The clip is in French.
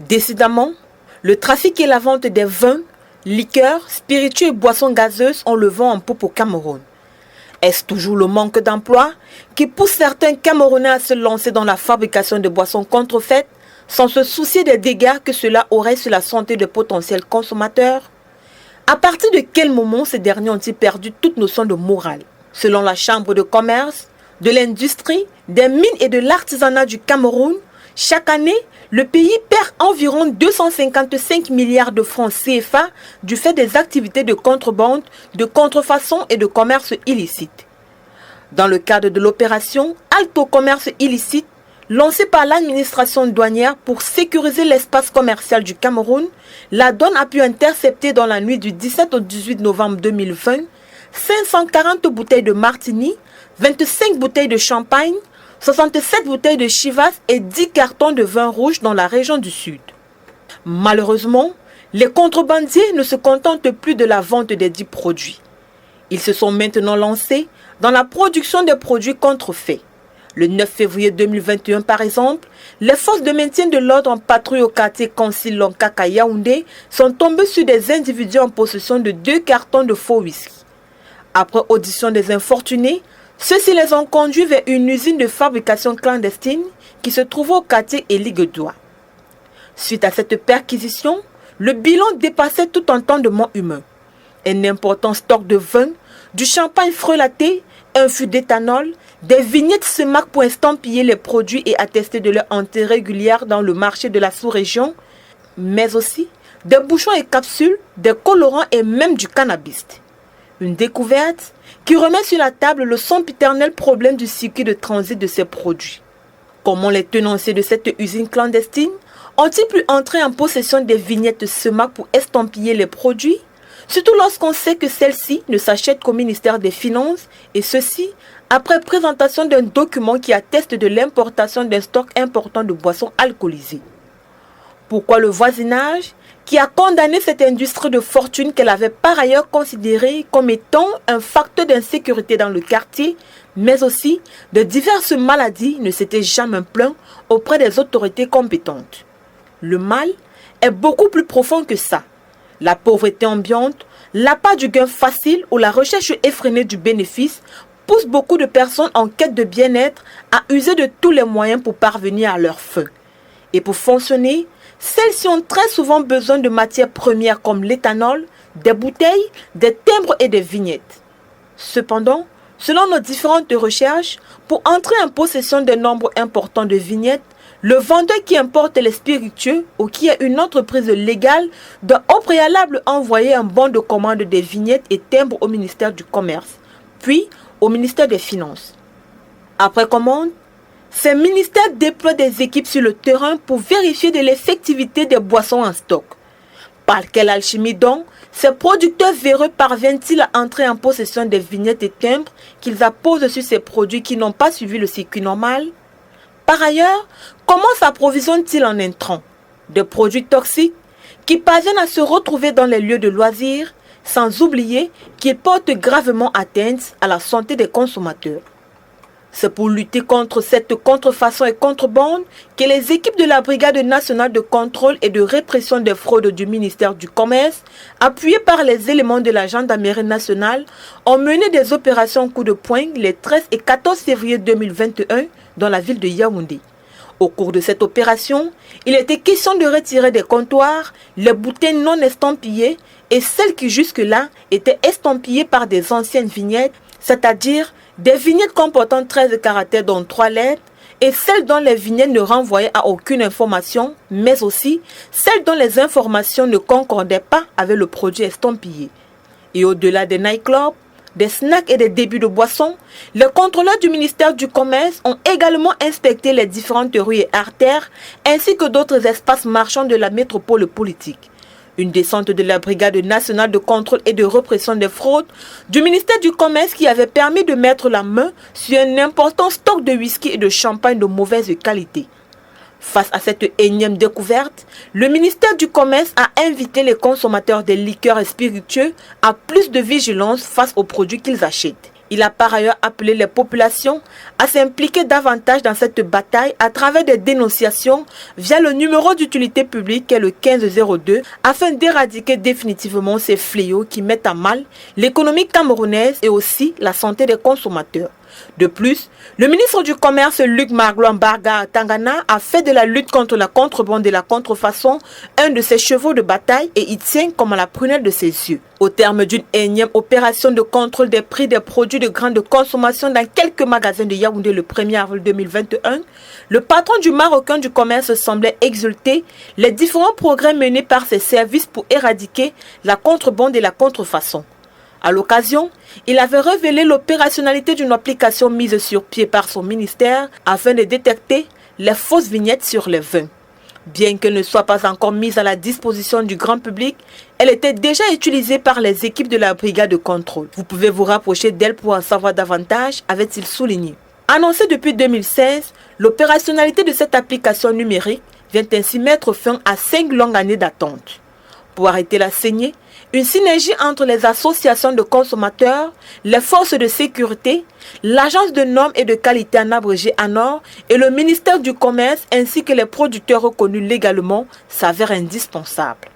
Décidément, le trafic et la vente des vins, liqueurs, spiritueux et boissons gazeuses ont le vent en poupe au Cameroun. Est-ce toujours le manque d'emploi qui pousse certains Camerounais à se lancer dans la fabrication de boissons contrefaites sans se soucier des dégâts que cela aurait sur la santé de potentiels consommateurs? À partir de quel moment ces derniers ont-ils perdu toute notion de morale? Selon la Chambre de commerce, de l'industrie, des mines et de l'artisanat du Cameroun, chaque année, le pays perd environ 255 milliards de francs CFA du fait des activités de contrebande, de contrefaçon et de commerce illicite. Dans le cadre de l'opération Alto Commerce illicite, lancée par l'administration douanière pour sécuriser l'espace commercial du Cameroun, la douane a pu intercepter dans la nuit du 17 au 18 novembre 2020 540 bouteilles de martini, 25 bouteilles de champagne, 67 bouteilles de Chivas et 10 cartons de vin rouge dans la région du Sud. Malheureusement, les contrebandiers ne se contentent plus de la vente des dits produits. Ils se sont maintenant lancés dans la production des produits contrefaits. Le 9 février 2021, par exemple, les forces de maintien de l'ordre en patrouille au quartier Kansil Lonkaka Yaoundé sont tombées sur des individus en possession de 2 cartons de faux whisky. Après audition des infortunés, ceux-ci les ont conduits vers une usine de fabrication clandestine qui se trouvait au quartier Eliguedoua. Suite à cette perquisition, le bilan dépassait tout entendement humain. Un important stock de vin, du champagne frelaté, un fût d'éthanol, des vignettes se marquent pour estampiller les produits et attester de leur entrée régulière dans le marché de la sous-région, mais aussi des bouchons et capsules, des colorants et même du cannabis. Une découverte qui remet sur la table le sempiternel problème du circuit de transit de ces produits. Comment les tenanciers de cette usine clandestine ont-ils pu entrer en possession des vignettes SEMAC pour estampiller les produits, surtout lorsqu'on sait que celles-ci ne s'achètent qu'au ministère des Finances, et ceci après présentation d'un document qui atteste de l'importation d'un stock important de boissons alcoolisées. Pourquoi le voisinage, qui a condamné cette industrie de fortune qu'elle avait par ailleurs considérée comme étant un facteur d'insécurité dans le quartier, mais aussi de diverses maladies, ne s'était jamais plaint auprès des autorités compétentes? Le mal est beaucoup plus profond que ça. La pauvreté ambiante, l'appât du gain facile ou la recherche effrénée du bénéfice pousse beaucoup de personnes en quête de bien-être à user de tous les moyens pour parvenir à leur fin. Et pour fonctionner, celles-ci ont très souvent besoin de matières premières comme l'éthanol, des bouteilles, des timbres et des vignettes. Cependant, selon nos différentes recherches, pour entrer en possession d'un nombre important de vignettes, le vendeur qui importe les spiritueux ou qui est une entreprise légale doit au préalable envoyer un bon de commande des vignettes et timbres au ministère du Commerce, puis au ministère des Finances. Après commande, ces ministères déploient des équipes sur le terrain pour vérifier de l'effectivité des boissons en stock. Par quelle alchimie donc ces producteurs véreux parviennent-ils à entrer en possession des vignettes et timbres qu'ils apposent sur ces produits qui n'ont pas suivi le circuit normal? Par ailleurs, comment s'approvisionnent-ils en intrants? Des produits toxiques qui parviennent à se retrouver dans les lieux de loisirs, sans oublier qu'ils portent gravement atteinte à la santé des consommateurs. C'est pour lutter contre cette contrefaçon et contrebande que les équipes de la Brigade nationale de contrôle et de répression des fraudes du ministère du Commerce, appuyées par les éléments de la gendarmerie nationale, ont mené des opérations coup de poing les 13 et 14 février 2021 dans la ville de Yaoundé. Au cours de cette opération, il était question de retirer des comptoirs les bouteilles non estampillées et celles qui jusque-là étaient estampillées par des anciennes vignettes, c'est-à-dire des vignettes comportant 13 caractères dont 3 lettres et celles dont les vignettes ne renvoyaient à aucune information, mais aussi celles dont les informations ne concordaient pas avec le produit estampillé. Et au-delà des nightclubs, des snacks et des débits de boissons, les contrôleurs du ministère du Commerce ont également inspecté les différentes rues et artères ainsi que d'autres espaces marchands de la métropole politique. Une descente de la Brigade nationale de contrôle et de répression des fraudes du ministère du Commerce qui avait permis de mettre la main sur un important stock de whisky et de champagne de mauvaise qualité. Face à cette énième découverte, le ministère du Commerce a invité les consommateurs des liqueurs et spiritueux à plus de vigilance face aux produits qu'ils achètent. Il a par ailleurs appelé les populations à s'impliquer davantage dans cette bataille à travers des dénonciations via le numéro d'utilité publique qui est le 1502 afin d'éradiquer définitivement ces fléaux qui mettent à mal l'économie camerounaise et aussi la santé des consommateurs. De plus, le ministre du Commerce Luc Margloire Mbarga Tangana a fait de la lutte contre la contrebande et la contrefaçon un de ses chevaux de bataille et y tient comme à la prunelle de ses yeux. Au terme d'une énième opération de contrôle des prix des produits de grande consommation dans quelques magasins de Yaoundé le 1er avril 2021, le patron du Marocain du commerce semblait exulter les différents progrès menés par ses services pour éradiquer la contrebande et la contrefaçon. À l'occasion, il avait révélé l'opérationnalité d'une application mise sur pied par son ministère afin de détecter les fausses vignettes sur les vins. Bien qu'elle ne soit pas encore mise à la disposition du grand public, elle était déjà utilisée par les équipes de la brigade de contrôle. Vous pouvez vous rapprocher d'elle pour en savoir davantage, avait-il souligné. Annoncée depuis 2016, l'opérationnalité de cette application numérique vient ainsi mettre fin à 5 longues années d'attente. Pour arrêter la saignée, une synergie entre les associations de consommateurs, les forces de sécurité, l'agence de normes et de qualité en abrégé ANOR et le ministère du Commerce ainsi que les producteurs reconnus légalement s'avère indispensable.